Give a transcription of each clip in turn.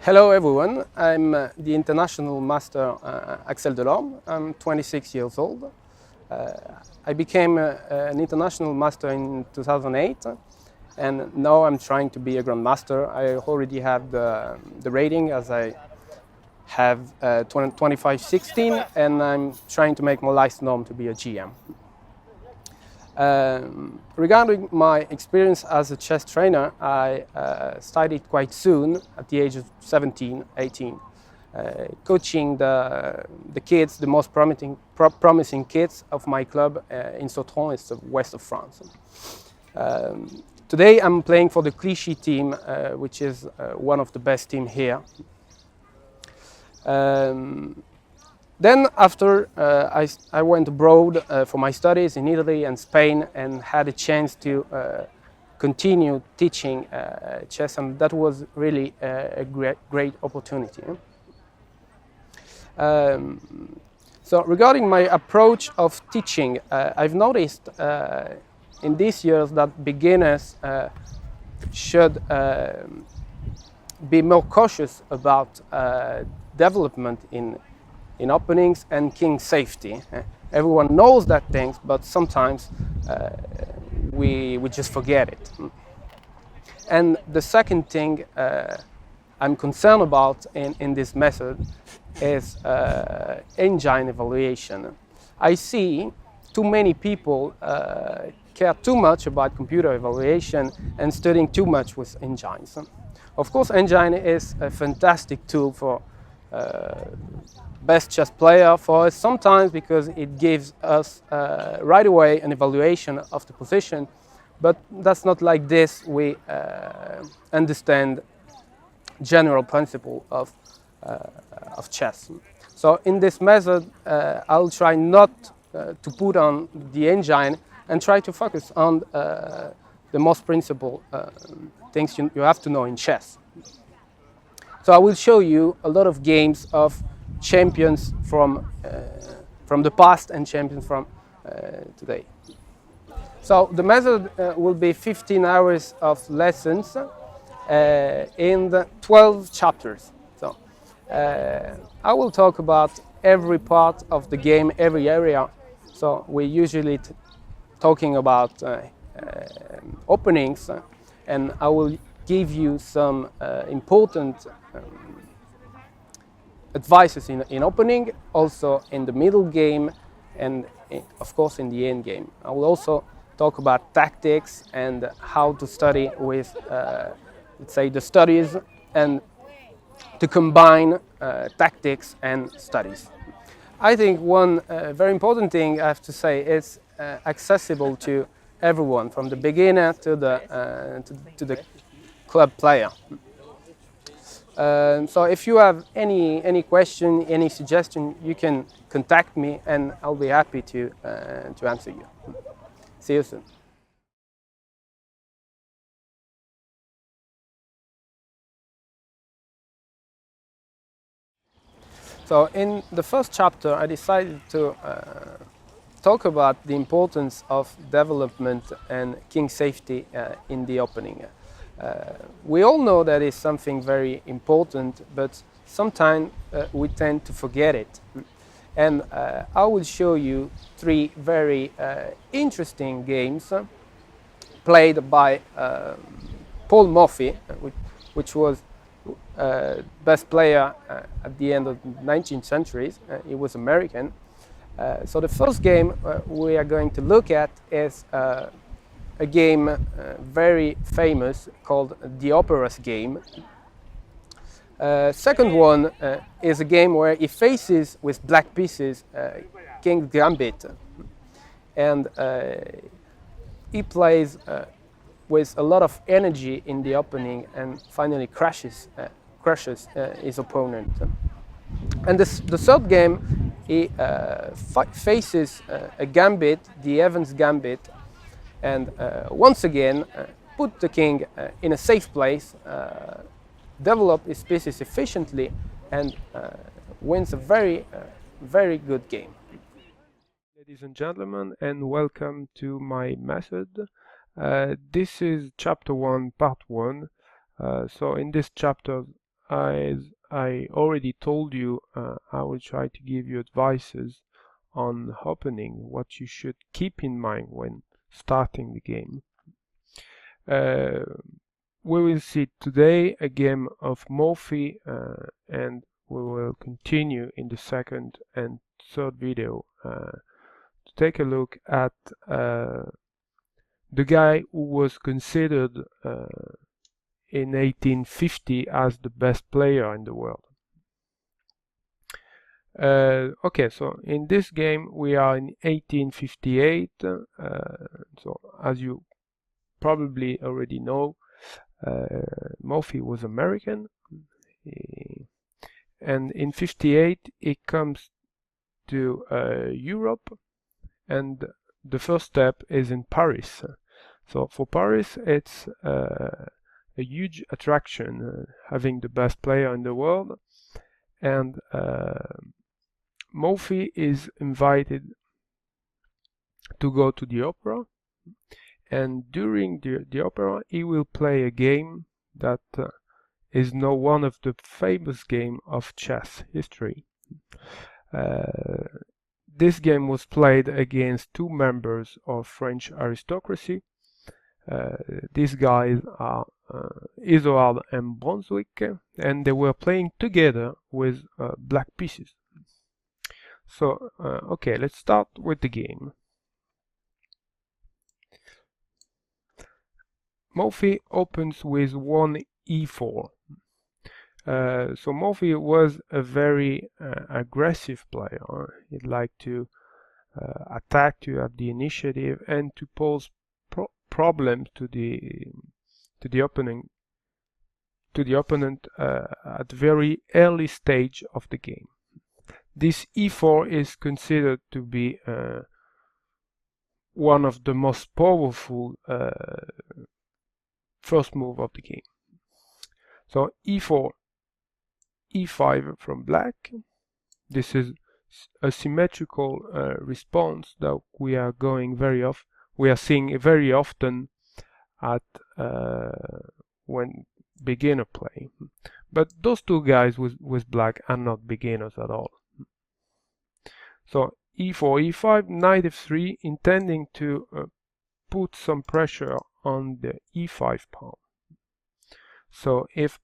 Hello everyone, I'm the international master Axel Delorme. I'm 26 years old. I became an international master in 2008 and now I'm trying to be a grandmaster. I already have the rating as I have 25-16 and I'm trying to make my life norm to be a GM. Regarding my experience as a chess trainer, I started quite soon at the age of 17, 18, coaching the kids, the most promising kids of my club in Sautron, it's the west of France. Today I'm playing for the Clichy team, which is one of the best teams here. Then after I went abroad for my studies in Italy and Spain and had a chance to continue teaching chess, and that was really a great opportunity. So regarding my approach of teaching, I've noticed in these years that beginners should be more cautious about development in openings and king safety. Everyone knows that things, but sometimes we just forget it. And the second thing I'm concerned about in this method is engine evaluation. I see too many people care too much about computer evaluation and studying too much with engines. Of course, engine is a fantastic tool for best chess player for us sometimes because it gives us right away an evaluation of the position, but that's not like this. We understand general principle of chess. So in this method, I'll try not to put on the engine and try to focus on the most principal things you have to know in chess. So I will show you a lot of games of champions from the past and champions from today. So the method will be 15 hours of lessons in the 12 chapters. So I will talk about every part of the game, every area. So we're usually talking about openings, and I will give you some important advices in opening, also in the middle game, and of course in the end game. I will also talk about tactics and how to study with, let's say, the studies and to combine tactics and studies. I think one very important thing I have to say is accessible to everyone, from the beginner to the club player. So if you have any question, any suggestion, you can contact me and I'll be happy to answer you. See you soon. So in the first chapter, I decided to talk about the importance of development and king safety in the opening. We all know that is something very important, but sometimes we tend to forget it. And I will show you three very interesting games played by Paul Morphy, which was best player at the end of the 19th century. He was American. So the first game we are going to look at is a game very famous called the Opera's game. Second one is a game where he faces with black pieces King Gambit, and he plays with a lot of energy in the opening and finally crushes his opponent. And the third game, he faces a gambit, the Evans Gambit, and once again put the king in a safe place, develop his pieces efficiently, and wins a very good game. Ladies and gentlemen, and welcome to my method. This is chapter 1, part 1. So in this chapter as I already told you, I will try to give you advices on opening, what you should keep in mind when starting the game. We will see today a game of Morphy, and we will continue in the second and third video to take a look at the guy who was considered in 1850 as the best player in the world. Okay, so in this game we are in 1858. So as you probably already know, Morphy was American, and in 58 he comes to Europe, and the first step is in Paris. So for Paris it's a huge attraction, having the best player in the world, and Morphy is invited to go to the opera, and during the opera he will play a game that is now one of the famous games of chess history. This game was played against two members of French aristocracy. These guys are Isoard and Brunswick, and they were playing together with black pieces. So, okay, let's start with the game. Morphy opens with 1 e4. So Morphy was a very aggressive player. He'd like to attack, to have the initiative, and to pose problems to the opponent at the very early stage of the game. This e4 is considered to be one of the most powerful first move of the game. So e4, e5 from black. This is a symmetrical response that we are seeing very often at when beginner play. But those two guys with black are not beginners at all. So e4, e5, knight f3, intending to put some pressure on the e5 pawn. So if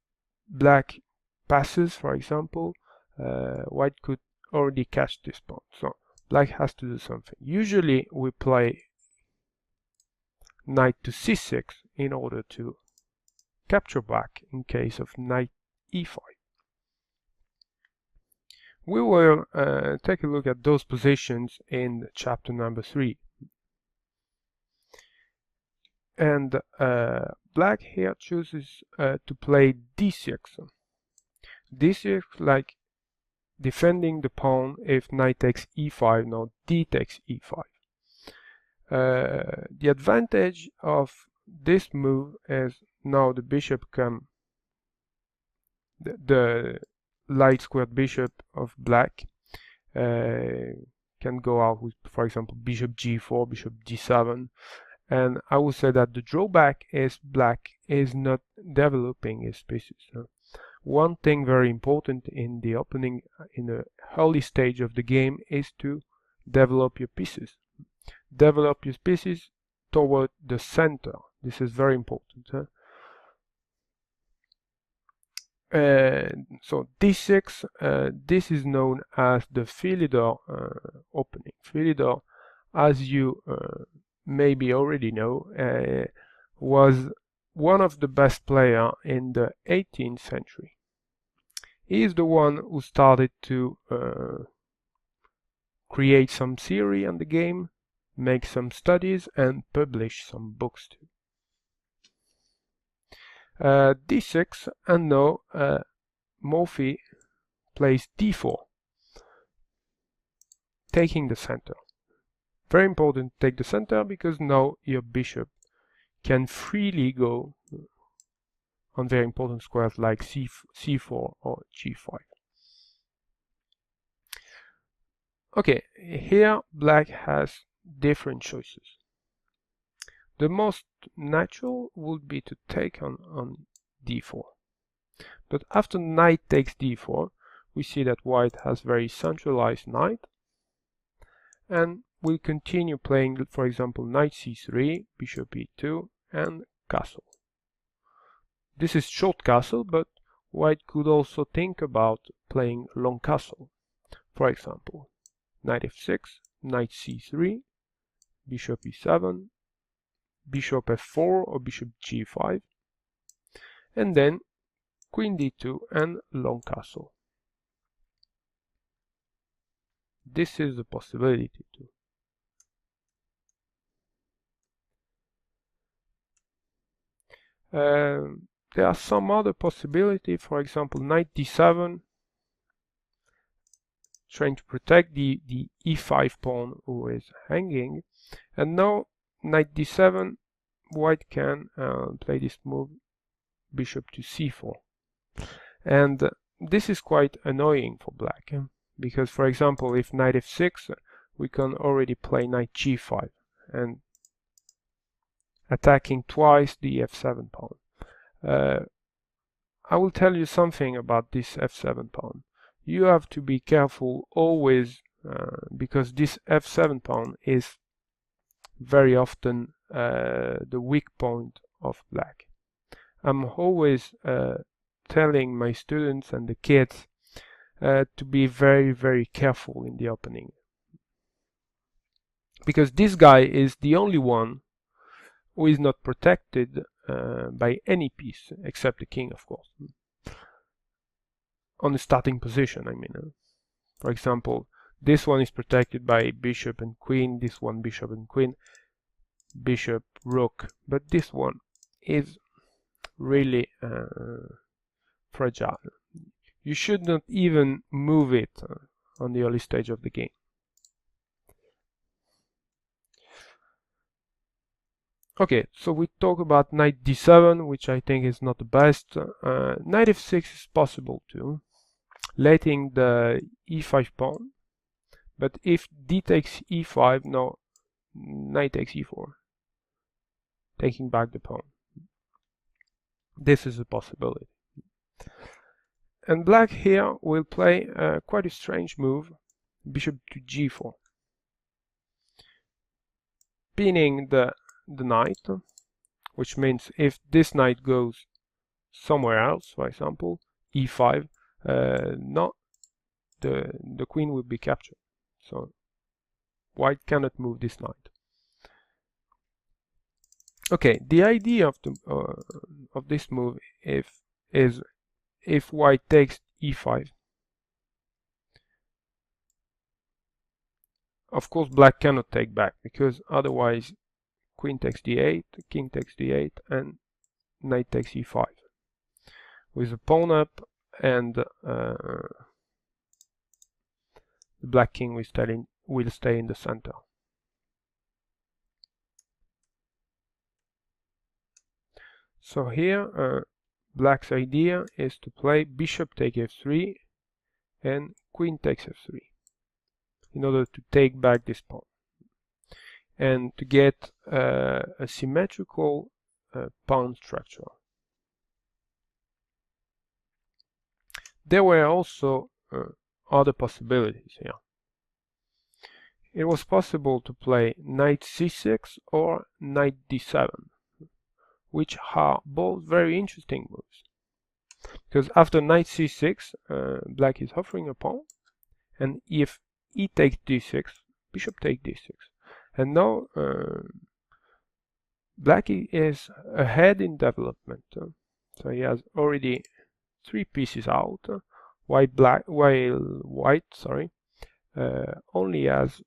black passes, for example, white could already catch this pawn. So black has to do something. Usually we play knight to c6 in order to capture back in case of knight e5. We will take a look at those positions in chapter number 3. And black here chooses to play d6. D6 like defending the pawn if knight takes e5, now d takes e5. The advantage of this move is now the bishop can, the light squared bishop of black can go out with, for example, bishop g4, bishop d7. And I would say that the drawback is black is not developing his pieces. One thing very important in the opening, in the early stage of the game, is to develop your pieces. Develop your pieces toward the center. This is very important. So d6, this is known as the Philidor opening. Philidor, as you maybe already know, was one of the best players in the 18th century. He is the one who started to create some theory on the game, make some studies, and publish some books too. d6, and now Morphy plays d4, taking the center. Very important to take the center, because now your bishop can freely go on very important squares like c4 or g5. Okay, here black has different choices. The most natural would be to take on d4. But after knight takes d4, we see that white has very centralized knight, and we'll continue playing, for example, knight c3, bishop e2, and castle. This is short castle, but white could also think about playing long castle. For example, knight f6, knight c3, bishop e7, bishop f4 or bishop g5, and then queen d2 and long castle. This is a possibility too. There are some other possibility, for example, knight d7, trying to protect the e5 pawn who is hanging, and now knight d7, white can play this move, bishop to c4, and this is quite annoying for black, because, for example, if knight f6, we can already play knight g5 and attacking twice the f7 pawn. I will tell you something about this f7 pawn. You have to be careful always, because this f7 pawn is very often the weak point of black. I'm always telling my students and the kids to be very, very careful in the opening, because this guy is the only one who is not protected by any piece except the king, of course, on the starting position. I mean, for example, this one is protected by bishop and queen, this one bishop and queen, bishop, rook, but this one is really fragile. You should not even move it on the early stage of the game. Okay, so we talk about knight d7, which I think is not the best. Knight f6 is possible too, letting the e5 pawn, but if d takes e5, no, knight takes e4, taking back the pawn. This is a possibility. And black here will play quite a strange move, bishop to g4, pinning the knight, which means if this knight goes somewhere else, for example, e5, no, the queen will be captured. So white cannot move this knight. Okay, the idea of this move is if white takes e5. Of course, black cannot take back, because otherwise queen takes d8, king takes d8, and knight takes e5. With a pawn up, and the black king will stay in the center. So here, black's idea is to play bishop take f3 and queen takes f3 in order to take back this pawn and to get a symmetrical pawn structure. There were also other possibilities here. It was possible to play knight c6 or knight d7, which are both very interesting moves. Because after knight c6, black is offering a pawn, and if e takes d6, bishop takes d6. And now black is ahead in development. So he has already 3 pieces out, while white only has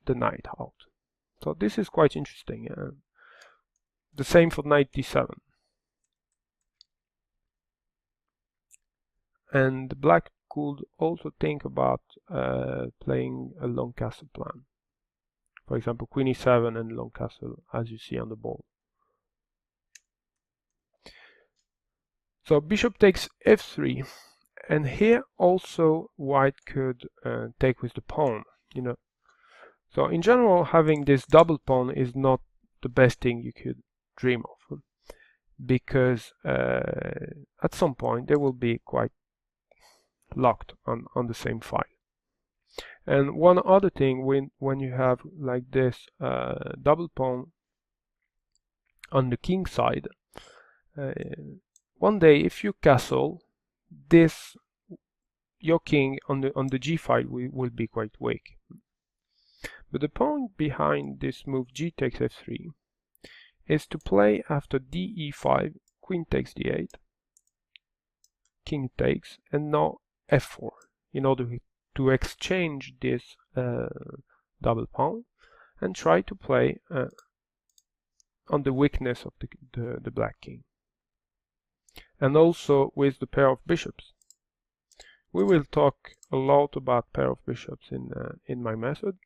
the knight out. So this is quite interesting. The same for knight d7. And black could also think about playing a long castle plan. For example, queen e7 and long castle, as you see on the board. So bishop takes f3, and here also white could take with the pawn. So in general, having this double pawn is not the best thing you could dream of. because at some point they will be quite locked on the same file. And one other thing, when you have like this double pawn on the king side, one day if you castle, this your king on the g file will be quite weak. But the point behind this move g takes f3 is to play after d e5, queen takes d8, king takes, and now f4 in order to exchange this double pawn and try to play on the weakness of the black king. And also with the pair of bishops. We will talk a lot about pair of bishops in my method.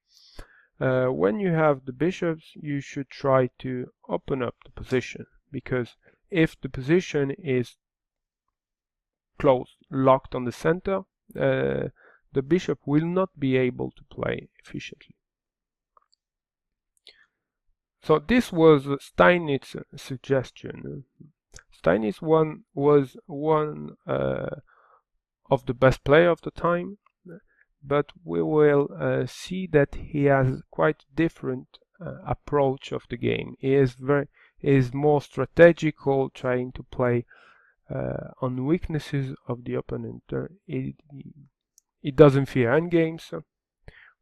When you have the bishops, you should try to open up the position, because if the position is closed, locked on the center, the bishop will not be able to play efficiently. So this was Steinitz's suggestion. Steinitz was one of the best players of the time, but we will see that he has quite different approach of the game. He is more strategical, trying to play on weaknesses of the opponent. He doesn't fear endgames,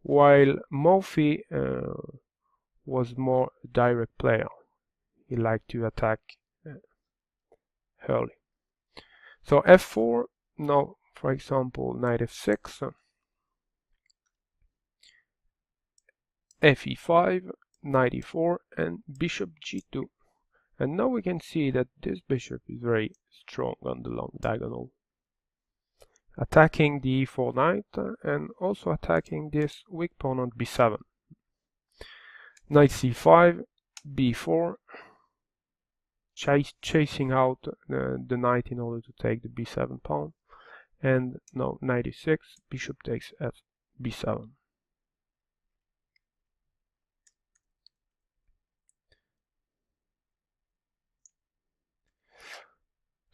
while Morphy was more a direct player. He liked to attack early. So f4, now for example knight f6, fe5, knight e4, and bishop g2. And now we can see that this bishop is very strong on the long diagonal, attacking the e4 knight and also attacking this weak pawn on b7. Knight c5, b4, chasing out the knight in order to take the b7 pawn, and now knight e6, bishop takes b7.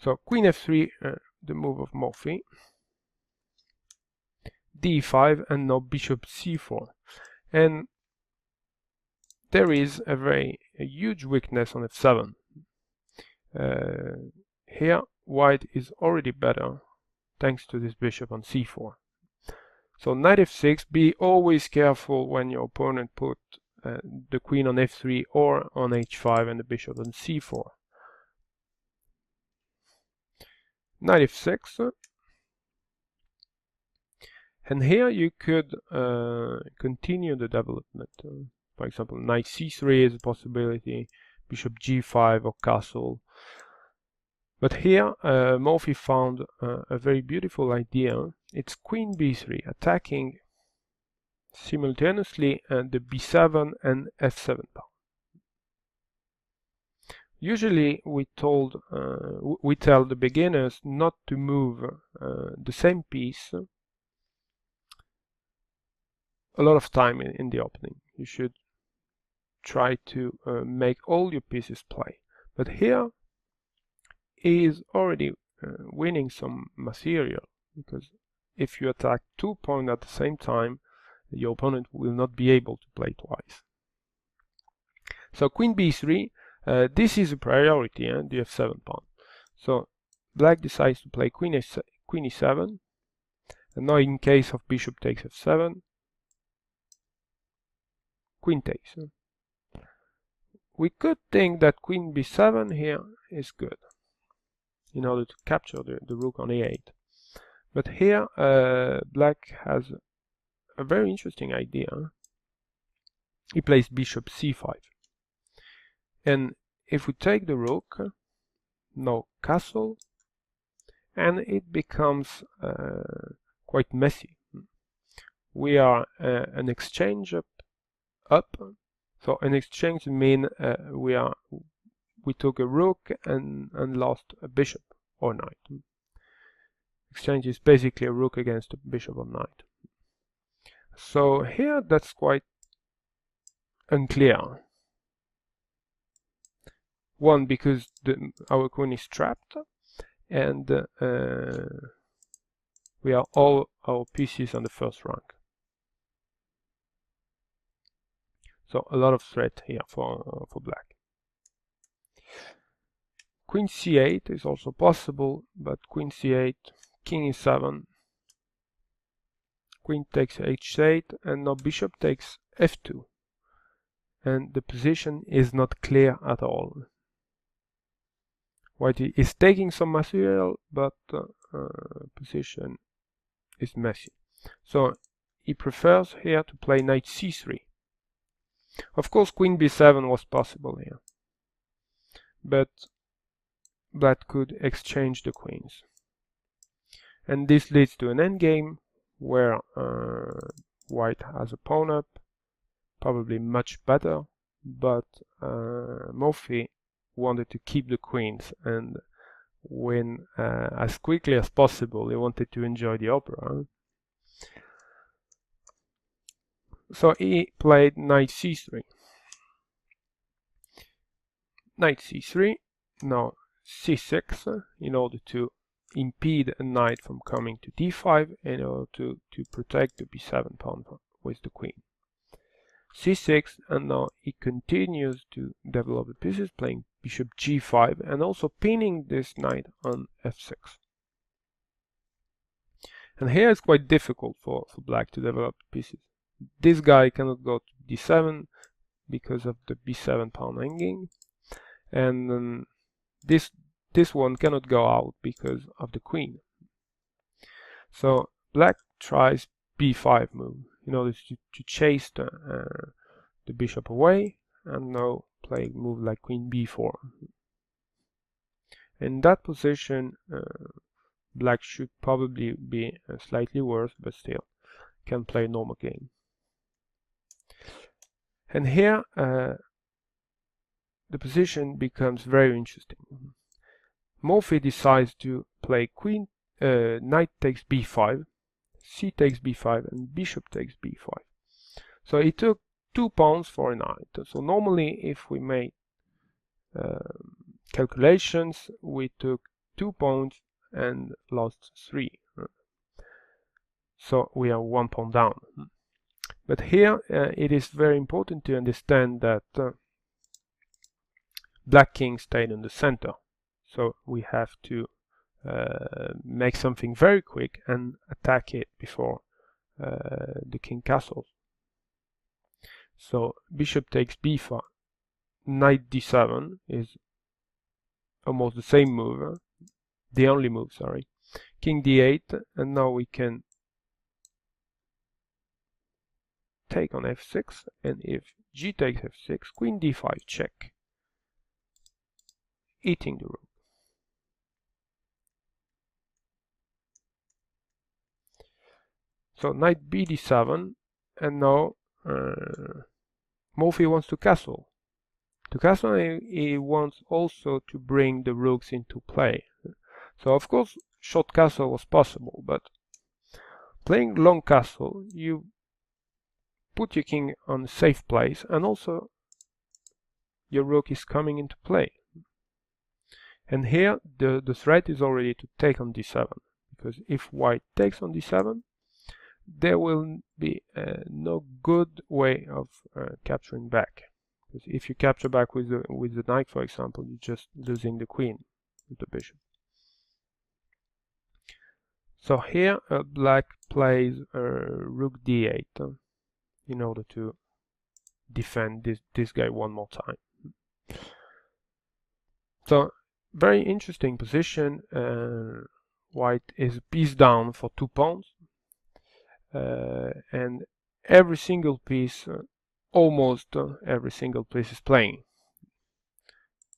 So queen f3, the move of Morphy, d5, and now bishop c4. And there is a huge weakness on f7. Here white is already better thanks to this bishop on c4. So knight f6, be always careful when your opponent put the queen on f3 or on h5 and the bishop on c4. Knight f6, and here you could continue the development. For example, knight c3 is a possibility, bishop g5 or castle. But here Morphy found a very beautiful idea. It's queen b3, attacking simultaneously the b7 and f7 pawn. Usually we tell the beginners not to move the same piece a lot of time in the opening. You should try to make all your pieces play. But here he is already winning some material, because if you attack 2 points at the same time, your opponent will not be able to play twice. So queen b3, this is a priority, the f7 pawn. So black decides to play queen e7, and now in case of bishop takes f7, queen takes. We could think that queen b7 here is good in order to capture the rook on a8. But here black has a very interesting idea. He plays bishop c5. And if we take the rook, no castle, and it becomes quite messy. We are an exchange up. So an exchange means we took a rook and lost a bishop or knight. Exchange is basically a rook against a bishop or knight. So here that's quite unclear. One, because our queen is trapped, and we are all our pieces on the first rank. So a lot of threat here for black. Queen c8 is also possible, but queen c8, king e7, queen takes h8, and now bishop takes f2. And the position is not clear at all. White is taking some material, but position is messy. So he prefers here to play knight c3. Of course, queen b7 was possible here, but black could exchange the queens. And this leads to an endgame where white has a pawn up, probably much better, but Morphy wanted to keep the queens and win as quickly as possible. He wanted to enjoy the opera. So he played knight c3. Knight c3, now c6, in order to impede a knight from coming to d5, in order to protect the b7 pawn with the queen. c6, and now he continues to develop the pieces, playing bishop g5 and also pinning this knight on f6. And here it's quite difficult for black to develop the pieces. This guy cannot go to d7 because of the b7 pawn hanging, and this one cannot go out because of the queen. So black tries b5 move in order to chase the bishop away, and now play move like queen b4. In that position, black should probably be slightly worse, but still can play a normal game. And here the position becomes very interesting. Morphy decides to play queen, knight takes b5, c takes b5, and bishop takes b5. So he took 2 pawns for a knight. So normally, if we made calculations, we took 2 pawns and lost 3. So we are 1 pawn down. But here it is very important to understand that black king stayed in the center. So we have to make something very quick and attack it before the king castles. So bishop takes b5, knight d7 is almost the same move, the only move, sorry. King d8, and now we can take on f6, and if g takes f6, queen d5 check, eating the rook. So knight b d7, and now Morphy wants to castle. To castle, he wants also to bring the rooks into play. So of course short castle was possible, but playing long castle, you put your king on a safe place, and also your rook is coming into play. And here the threat is already to take on d7, because if white takes on d7, there will be no good way of capturing back. Because if you capture back with the knight, for example, you're just losing the queen with the bishop. So here black plays rook d8 in order to defend this guy one more time. So very interesting position. White is a piece down for 2 pawns. And every single piece, almost every single piece is playing.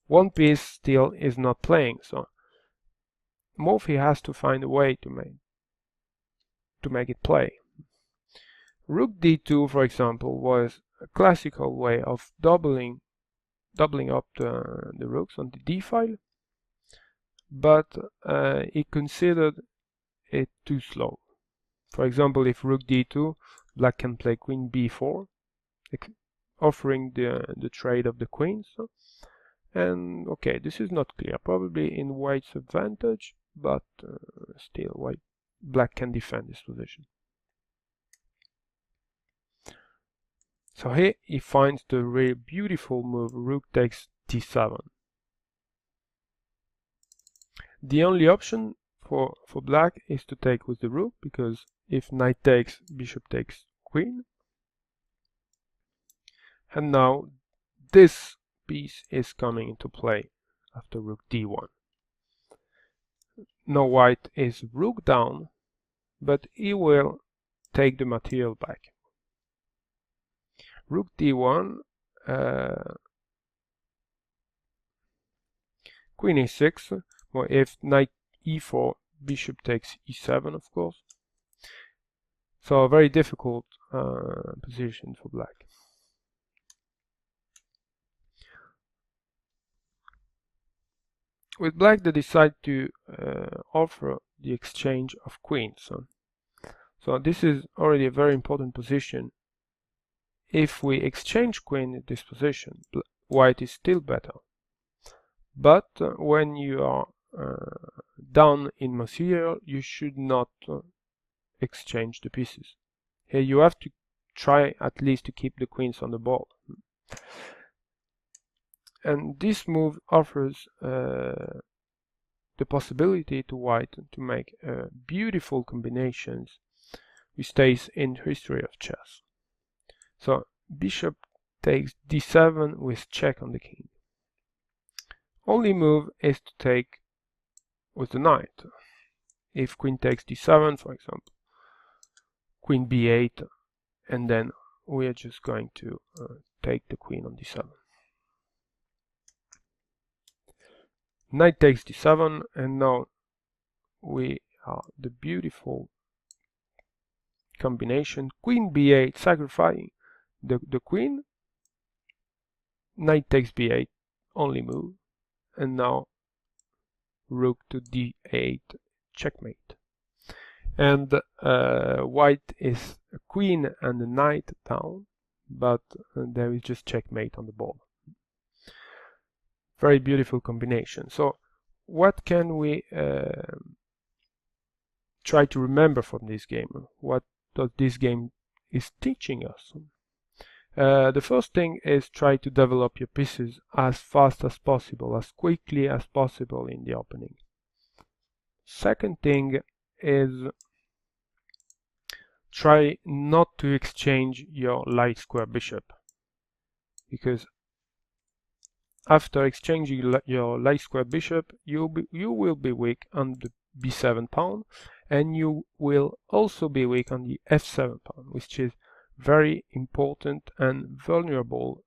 One piece still is not playing, so Morphy has to find a way to make it play. Rook d2, for example, was a classical way of doubling up the rooks on the d file, but he considered it too slow. For example, if rook d2, black can play queen b4, offering the trade of the queens, And okay, this is not clear, probably in white's advantage, but still black can defend this position. So here he finds the really beautiful move, rook takes d7. The only option for black is to take with the rook, because if knight takes, bishop takes queen. And now this piece is coming into play after rook d1. Now white is rook down, but he will take the material back. Rook d1, queen e6, or if knight e4, bishop takes e7, of course. So a very difficult position for black. With black, they decide to offer the exchange of queens. So this is already a very important position. If we exchange queen in this position, white is still better. But when you are down in material, you should not exchange the pieces. Here you have to try at least to keep the queens on the board. And this move offers the possibility to white to make beautiful combinations which stays in history of chess. So bishop takes d7 with check on the king. Only move is to take with the knight. If queen takes d7, for example, queen b8, and then we are just going to take the queen on d7. Knight takes d7, and now we are the beautiful combination. Queen b8, sacrificing the queen. Knight takes b8, only move, and now rook to d8, checkmate. And white is a queen and a knight down, but there is just checkmate on the board. Very beautiful combination. So what can we try to remember from this game? What does this game is teaching us? The first thing is try to develop your pieces as fast as possible, as quickly as possible in the opening. Second thing is try not to exchange your light square bishop, because after exchanging your light square bishop, you will be weak on the b7 pawn, and you will also be weak on the f7 pawn, which is very important and vulnerable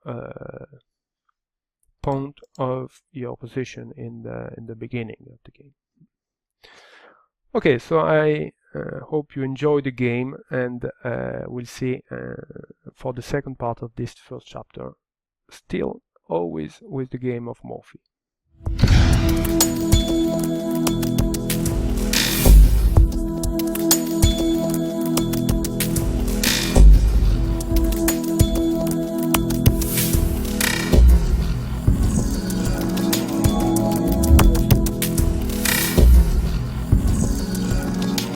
point of your position in the beginning of the game. Okay, so I hope you enjoy the game, and we'll see for the second part of this first chapter, still always with the game of Morphy.